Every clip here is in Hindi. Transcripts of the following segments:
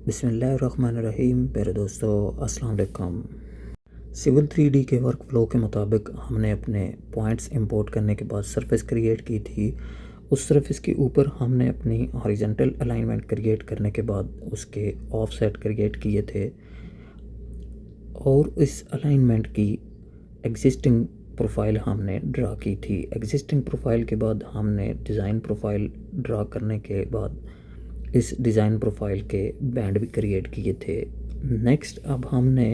बिस्मिल्लाहिर्रहमानिर्रहीम। मेरे दोस्तों, अस्सलाम वालेकुम। सिविल 3D के वर्क फ्लो के मुताबिक हमने अपने पॉइंट्स इंपोर्ट करने के बाद सरफेस क्रिएट की थी। उस सरफेस के ऊपर हमने अपनी हॉरिजॉन्टल अलाइनमेंट क्रिएट करने के बाद उसके ऑफसेट क्रिएट किए थे और इस अलाइनमेंट की एग्जिस्टिंग प्रोफाइल हमने ड्रा की थी। एग्जिस्टिंग प्रोफाइल के बाद हमने डिज़ाइन प्रोफाइल ड्रा करने के बाद इस डिज़ाइन प्रोफाइल के बैंड भी क्रिएट किए थे। नेक्स्ट अब हमने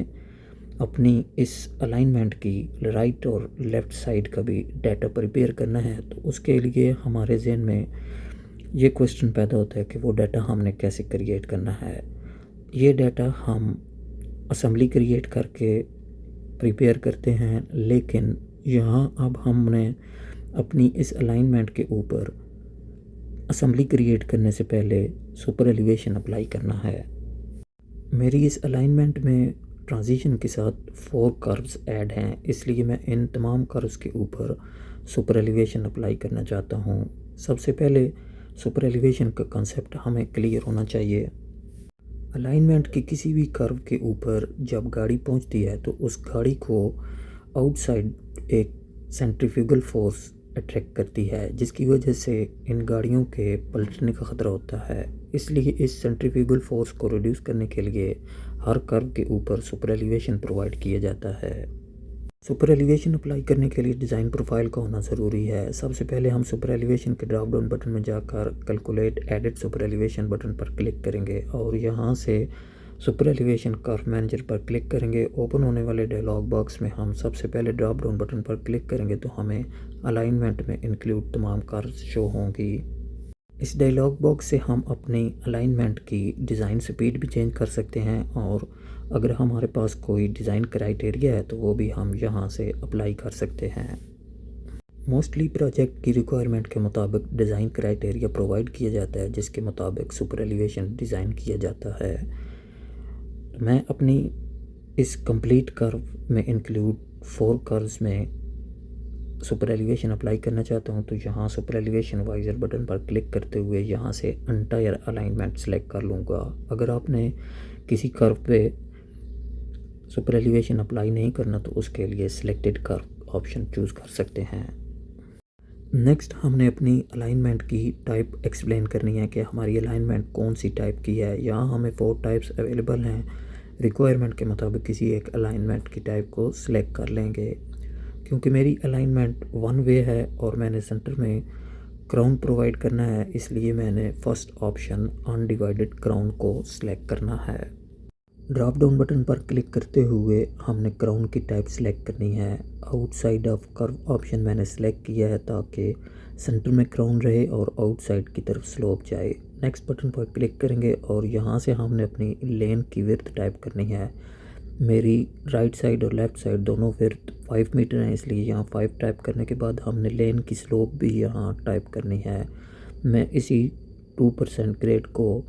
अपनी इस अलाइनमेंट की राइट और लेफ़्ट साइड का भी डाटा प्रिपेयर करना है, तो उसके लिए हमारे जहन में ये क्वेश्चन पैदा होता है कि वो डाटा हमने कैसे क्रिएट करना है। ये डाटा हम असेंबली क्रिएट करके प्रिपेयर करते हैं, लेकिन यहाँ अब हमने अपनी इस अलाइनमेंट के ऊपर असेंबली क्रिएट करने से पहले सुपर एलिवेशन अप्लाई करना है। मेरी इस अलाइनमेंट में ट्रांजिशन के साथ 4 कर्व्स ऐड हैं, इसलिए मैं इन तमाम कर्व्स के ऊपर सुपर एलिवेशन अप्लाई करना चाहता हूँ। सबसे पहले सुपर एलिवेशन का कंसेप्ट हमें क्लियर होना चाहिए। अलाइनमेंट के किसी भी कर्व के ऊपर जब गाड़ी पहुँचती है तो उस गाड़ी को आउटसाइड एक सेंट्रीफ्यूगल फोर्स अट्रैक्ट करती है, जिसकी वजह से इन गाड़ियों के पलटने का ख़तरा होता है। इसलिए इस सेंट्रीफ्यूगल फोर्स को रिड्यूस करने के लिए हर कर्व के ऊपर सुपर एलिवेशन प्रोवाइड किया जाता है। सुपर एलिवेशन अप्लाई करने के लिए डिज़ाइन प्रोफाइल का होना ज़रूरी है। सबसे पहले हम सुपर एलिवेशन के ड्रॉप डाउन बटन में जाकर calculate edit super elevation button पर क्लिक करेंगे और यहाँ से सुपर एलिवेशन कर्व मैनेजर पर क्लिक करेंगे। ओपन होने वाले डायलॉग बॉक्स में हम सबसे पहले ड्रॉप डाउन बटन पर क्लिक करेंगे तो हमें अलाइनमेंट में इंक्लूड तमाम कर्व्स शो होंगी। इस डायलॉग बॉक्स से हम अपनी अलाइनमेंट की डिज़ाइन स्पीड भी चेंज कर सकते हैं और अगर हमारे पास कोई डिज़ाइन क्राइटेरिया है तो वो भी हम यहाँ से अप्लाई कर सकते हैं। मोस्टली प्रोजेक्ट की रिक्वायरमेंट के मुताबिक डिज़ाइन क्राइटेरिया प्रोवाइड किया जाता है, जिसके मुताबिक सुपर एलिवेशन डिज़ाइन किया जाता है। मैं अपनी इस कंप्लीट कर्व में इंक्लूड 4 कर्व्स में सुपर एलिवेशन अप्लाई करना चाहता हूं, तो यहाँ सुपर एलिवेशन वाइजर बटन पर क्लिक करते हुए यहाँ से एंटायर अलाइनमेंट सेलेक्ट कर लूँगा। अगर आपने किसी कर्व पे सुपर एलिवेशन अप्लाई नहीं करना तो उसके लिए सिलेक्टेड कर्व ऑप्शन चूज़ कर सकते हैं। नेक्स्ट हमने अपनी अलाइनमेंट की टाइप एक्सप्लेन करनी है कि हमारी अलाइनमेंट कौन सी टाइप की है। यहाँ हमें 4 टाइप्स अवेलेबल हैं। रिक्वायरमेंट के मुताबिक किसी एक अलाइनमेंट की टाइप को सिलेक्ट कर लेंगे। क्योंकि मेरी अलाइनमेंट 1 वे है और मैंने सेंटर में क्राउन प्रोवाइड करना है, इसलिए मैंने फर्स्ट ऑप्शन अनडिवाइडेड क्राउन को सिलेक्ट करना है। ड्रॉप डाउन बटन पर क्लिक करते हुए हमने क्राउन की टाइप सिलेक्ट करनी है। आउटसाइड ऑफ कर्व ऑप्शन मैंने सेलेक्ट किया है ताकि सेंटर में क्राउन रहे और आउटसाइड की तरफ स्लोप जाए। नेक्स्ट बटन पर क्लिक करेंगे और यहाँ से हमने अपनी लेन की विड्थ टाइप करनी है। मेरी राइट साइड और लेफ़्ट साइड दोनों विड्थ 5 मीटर हैं, इसलिए यहाँ 5 टाइप करने के बाद हमने लेन की स्लोप भी यहाँ टाइप करनी है। मैं इसी 2% ग्रेड को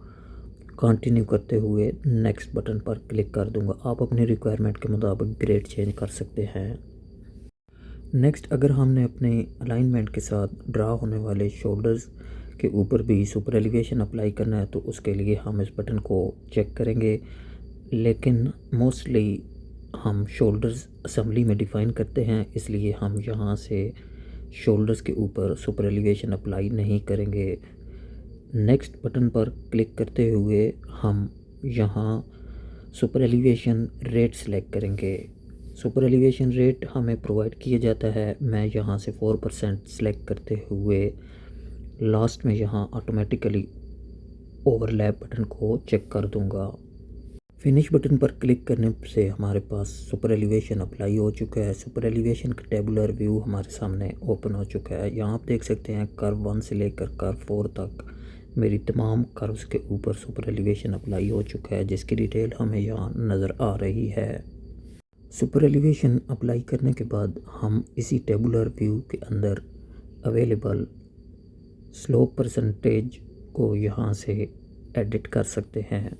कंटिन्यू करते हुए नेक्स्ट बटन पर क्लिक कर दूंगा। आप अपनी रिक्वायरमेंट के मुताबिक ग्रेड चेंज कर सकते हैं। नेक्स्ट अगर हमने अपने अलाइनमेंट के साथ ड्रा होने वाले शोल्डर्स के ऊपर भी सुपर एलिवेशन अप्लाई करना है तो उसके लिए हम इस बटन को चेक करेंगे, लेकिन मोस्टली हम शोल्डर्स असेंबली में डिफ़ाइन करते हैं, इसलिए हम यहाँ से शोल्डर्स के ऊपर सुपर एलिवेशन अप्लाई नहीं करेंगे। नेक्स्ट बटन पर क्लिक करते हुए हम यहाँ सुपर एलिवेशन रेट सेलेक्ट करेंगे। सुपर एलिवेशन रेट हमें प्रोवाइड किया जाता है। मैं यहाँ से 4% सेलेक्ट करते हुए लास्ट में यहाँ ऑटोमेटिकली ओवरलैप बटन को चेक कर दूँगा। फिनिश बटन पर क्लिक करने से हमारे पास सुपर एलिवेशन अप्लाई हो चुका है। सुपर एलिवेशन का टेबुलर व्यू हमारे सामने ओपन हो चुका है। यहाँ आप देख सकते हैं कर्व 1 से लेकर कर्व 4 तक मेरी तमाम कर्व्स के ऊपर सुपर एलिवेशन अप्लाई हो चुका है, जिसकी डिटेल हमें यहाँ नज़र आ रही है। सुपर एलिवेशन अप्लाई करने के बाद हम इसी टेबुलर व्यू के अंदर अवेलेबल स्लोप परसेंटेज को यहाँ से एडिट कर सकते हैं।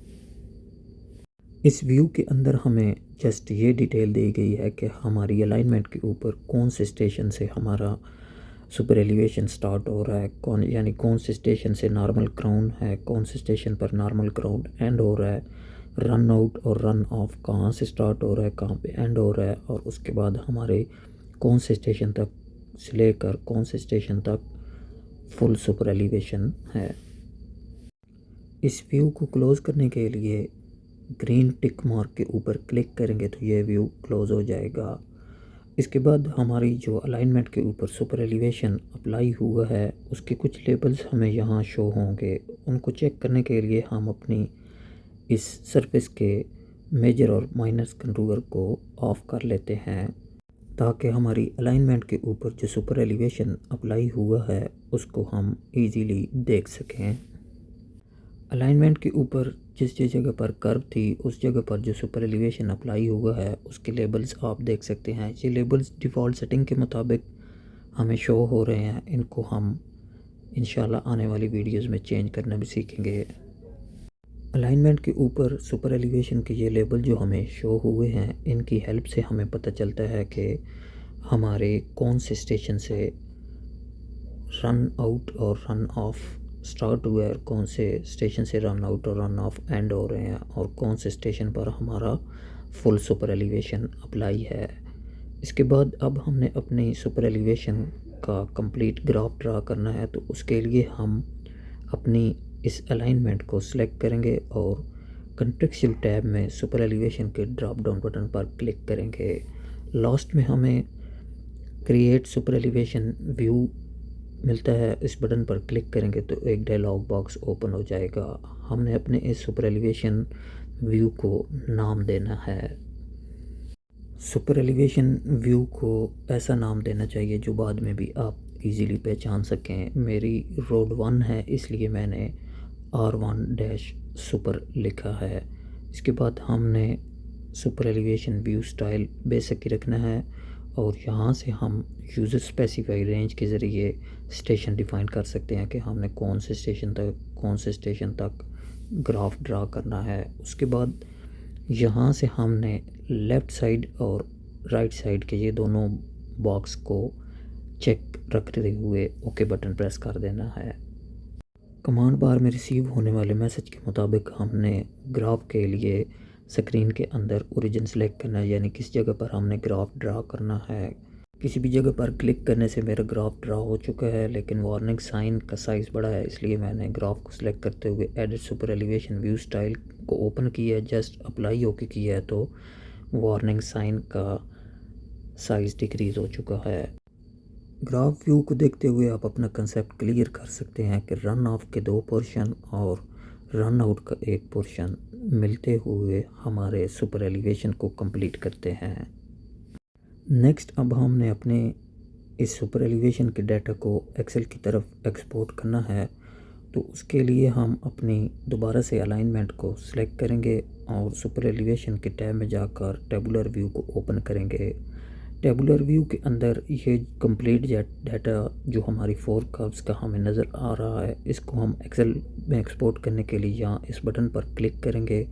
इस व्यू के अंदर हमें जस्ट ये डिटेल दी गई है कि हमारी अलाइनमेंट के ऊपर कौन से स्टेशन से हमारा सुपर एलिवेशन स्टार्ट हो रहा है, कौन से स्टेशन से नॉर्मल ग्राउंड है, कौन से स्टेशन पर नॉर्मल ग्राउंड एंड हो रहा है, रन आउट और रन ऑफ कहाँ से स्टार्ट हो रहा है, कहाँ पे एंड हो रहा है, और उसके बाद हमारे कौन से स्टेशन तक से लेकर कौन से स्टेशन तक फुल सुपर एलिवेशन है। इस व्यू को क्लोज़ करने के लिए ग्रीन टिक मार्क के ऊपर क्लिक करेंगे तो ये व्यू क्लोज़ हो जाएगा। इसके बाद हमारी जो अलाइनमेंट के ऊपर सुपर एलिवेशन अप्लाई हुआ है उसके कुछ लेबल्स हमें यहाँ शो होंगे। उनको चेक करने के लिए हम अपनी इस सरफेस के मेजर और माइनस कंटूर को ऑफ़ कर लेते हैं ताकि हमारी अलाइनमेंट के ऊपर जो सुपर एलिवेशन अप्लाई हुआ है उसको हम इजीली देख सकें। अलाइनमेंट के ऊपर जिस जिस जगह पर कर्व थी उस जगह पर जो सुपर एलिवेशन अप्लाई हुआ है उसके लेबल्स आप देख सकते हैं। ये लेबल्स डिफ़ॉल्ट सेटिंग के मुताबिक हमें शो हो रहे हैं। इनको हम इंशाल्लाह आने वाली वीडियोस में चेंज करना भी सीखेंगे। अलाइनमेंट के ऊपर सुपर एलिवेशन के ये लेबल जो हमें शो हुए हैं इनकी हेल्प से हमें पता चलता है कि हमारे कौन से स्टेशन से रन आउट और रन ऑफ स्टार्ट हुआ है और कौन से स्टेशन से रन आउट और रन ऑफ एंड हो रहे हैं और कौन से स्टेशन पर हमारा फुल सुपर एलिवेशन अप्लाई है। इसके बाद अब हमने अपनी सुपर एलिवेशन का कंप्लीट ग्राफ ड्रा करना है तो उसके लिए हम अपनी इस अलाइनमेंट को सिलेक्ट करेंगे और कॉन्टेक्सचुअल टैब में सुपर एलिवेशन के ड्रॉप डाउन बटन पर क्लिक करेंगे। लास्ट में हमें क्रिएट सुपर एलिवेशन व्यू मिलता है। इस बटन पर क्लिक करेंगे तो एक डायलॉग बॉक्स ओपन हो जाएगा। हमने अपने इस सुपर एलिवेशन व्यू को नाम देना है। सुपर एलिवेशन व्यू को ऐसा नाम देना चाहिए जो बाद में भी आप इजीली पहचान सकें। मेरी रोड 1 है इसलिए मैंने R1 सुपर लिखा है। इसके बाद हमने super elevation view style basic ही रखना है और यहाँ से हम यूज़र स्पेसिफाई रेंज के ज़रिए स्टेशन डिफ़ाइन कर सकते हैं कि हमने कौन से स्टेशन तक ग्राफ ड्रा करना है। उसके बाद यहाँ से हमने लेफ़्ट साइड और राइट साइड के ये दोनों बॉक्स को चेक रखते हुए ओके बटन प्रेस कर देना है। कमांड बार में रिसीव होने वाले मैसेज के मुताबिक हमने ग्राफ के लिए स्क्रीन के अंदर ओरिजिन सेलेक्ट करना है, यानी किस जगह पर हमने ग्राफ ड्रा करना है। किसी भी जगह पर क्लिक करने से मेरा ग्राफ ड्रा हो चुका है लेकिन वार्निंग साइन का साइज़ बड़ा है इसलिए मैंने ग्राफ को सिलेक्ट करते हुए edit super elevation view style को ओपन किया है। जस्ट अप्लाई होके किया है तो वार्निंग साइन का साइज़ डिक्रीज़ हो चुका है। ग्राफ व्यू को देखते हुए आप अपना कंसेप्ट क्लियर कर सकते हैं कि रन ऑफ के 2 पोर्शन और रन आउट का 1 पोर्शन मिलते हुए हमारे सुपर एलिवेशन को कंप्लीट करते हैं। नेक्स्ट अब हमने अपने इस सुपर एलिवेशन के डाटा को एक्सेल की तरफ एक्सपोर्ट करना है तो उसके लिए हम अपनी दोबारा से अलाइनमेंट को सिलेक्ट करेंगे और सुपर एलिवेशन के टैब में जाकर टेबुलर व्यू को ओपन करेंगे। टेबुलर व्यू के अंदर ये कंप्लीट डाटा जो हमारी 4 कर्व्स का हमें नज़र आ रहा है इसको हम एक्सेल में एक्सपोर्ट करने के लिए यहाँ इस बटन पर क्लिक करेंगे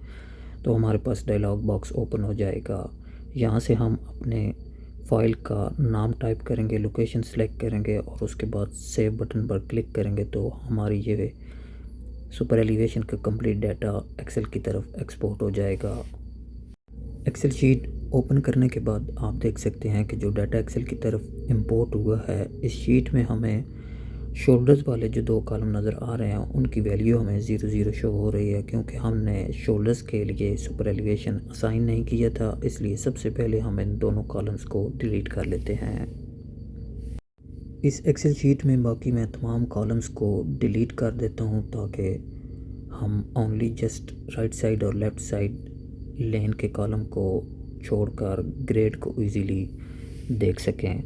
तो हमारे पास डायलॉग बॉक्स ओपन हो जाएगा। यहाँ से हम अपने फ़ाइल का नाम टाइप करेंगे, लोकेशन सेलेक्ट करेंगे और उसके बाद सेव बटन पर क्लिक करेंगे तो हमारी ये सुपर एलिवेशन का कंप्लीट डाटा एक्सेल की तरफ एक्सपोर्ट हो जाएगा। एक्सेल शीट ओपन करने के बाद आप देख सकते हैं कि जो डाटा एक्सेल की तरफ इंपोर्ट हुआ है इस शीट में हमें शोल्डर्स वाले जो 2 कॉलम नज़र आ रहे हैं उनकी वैल्यू हमें 0 शो हो रही है क्योंकि हमने शोल्डर्स के लिए सुपर एलिवेशन असाइन नहीं किया था। इसलिए सबसे पहले हम इन दोनों कॉलम्स को डिलीट कर लेते हैं। इस एक्सेल शीट में बाकी मैं तमाम कॉलम्स को डिलीट कर देता हूं ताकि हम ओनली जस्ट राइट साइड और लेफ़्ट साइड लेन के कॉलम को छोड़कर ग्रेड को इजीली देख सकें।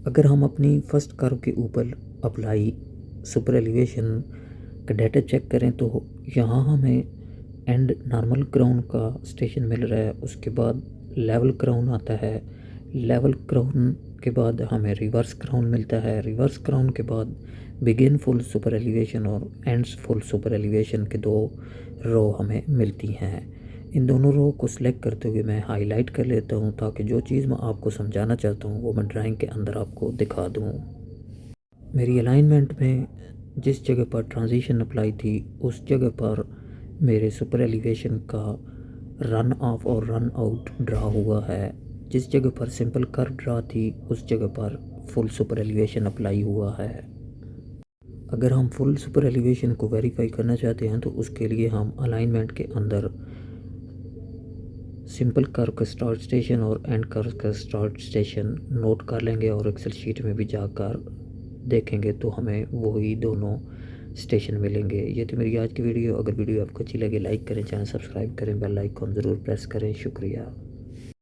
अगर हम अपनी फर्स्ट कर्व के ऊपर अप्लाई सुपर एलिवेशन का डाटा चेक करें तो यहाँ हमें एंड नॉर्मल क्राउन का स्टेशन मिल रहा है। उसके बाद लेवल क्राउन आता है। लेवल क्राउन के बाद हमें रिवर्स क्राउन मिलता है। रिवर्स क्राउन के बाद बिगिन फुल सुपर एलिवेशन और एंड्स फुल सुपर एलिवेशन के 2 रो हमें मिलती हैं। इन दोनों रो को सिलेक्ट करते हुए मैं हाईलाइट कर लेता हूँ ताकि जो चीज़ मैं आपको समझाना चाहता हूँ वो मैं ड्राइंग के अंदर आपको दिखा दूँ। मेरी अलाइनमेंट में जिस जगह पर ट्रांजिशन अप्लाई थी उस जगह पर मेरे सुपर एलिवेशन का रन ऑफ और रन आउट ड्रा हुआ है। जिस जगह पर सिंपल कर्व ड्रा थी उस जगह पर फुल सुपर एलिवेशन अप्लाई हुआ है। अगर हम फुल सुपर एलिवेशन को वेरीफाई करना चाहते हैं तो उसके लिए हम अलाइनमेंट के अंदर सिंपल कर्व का स्टार्ट स्टेशन और एंड कर्व का स्टार्ट स्टेशन नोट कर लेंगे और एक्सेल शीट में भी जाकर देखेंगे तो हमें वही दोनों स्टेशन मिलेंगे। ये थी मेरी आज की वीडियो। अगर वीडियो आपको अच्छी लगे लाइक करें, चैनल सब्सक्राइब करें, बेल आइकॉन ज़रूर प्रेस करें। शुक्रिया।